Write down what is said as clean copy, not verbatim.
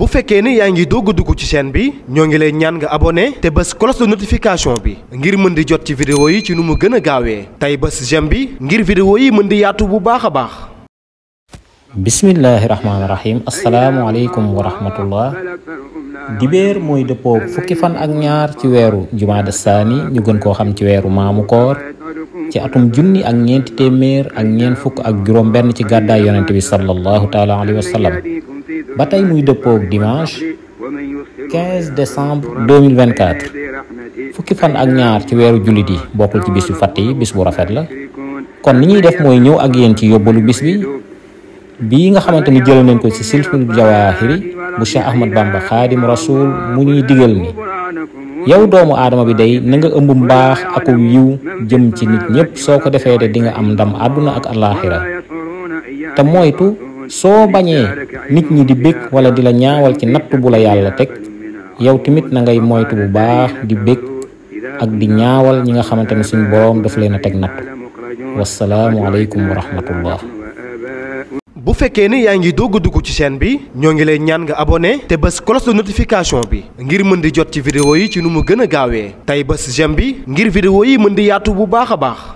bu fekkee ne yaa ngi doog a dugg ci chaîne bi ñoo ngi lay ñaan nga abonné te bës cloche de notification bi ngir mën di jot ci vidéo yi ci nu mu gën a gaawee tey bës j'aime bi ngir vidéo yi mën di yaatu bu baax a baax. bismillahi rahmaani rahim asalaamualeykum wa rahmatullah. dibéer mooy dëppoo fukki fan ak ñaar ci weeru jumaada saani ñu gën koo xam ci weeru maamu koor ci atum junni ak ñeenti téeméer ak ñeent fukk ak juróom benn ci gàddaay yonente bi sallallahu taala alayhi wa sallam ba tey muy dëppoo dimanche 15 décembre 2024 fukki fan ak ñaar ci weeru jullit yi bokkul ci bis yu fàtt yi bis bu rafet la kon ni ñuy def mooy ñëw ak yéen ci yóbbalu bis bi bii nga xamante ni jël nañ ko ci silsul jawaahiri bu Cheikh Ahmad Bamba xaadim rasul mu ñuy digal ni yow doomu aadama bi day na nga ëmb mbaax ak yiw jëm ci nit ñépp soo ko defee de di nga am ndam àdduna ak alaaxira te moytu soo bañee nit ñi di bég wala di la ñaawal ci natt bu la yàlla teg yow tamit na ngay moytu bu baax di bég ak di ñaawal ñi nga xamante ne suñ boroom daf leen a teg natt wasalaamu aleykum wa rahmatullah. bu fekkee ne yaa ngi doog a dugg ci chaîne bi ñoo ngi lay ñaan nga abonné te bës cloche de notification bi ngir mën di jot ci vidéo yi ci nu mu gën a gaawee tey bës j'aime bi ngir vidéo yi mën di yaatu bu baax a baax.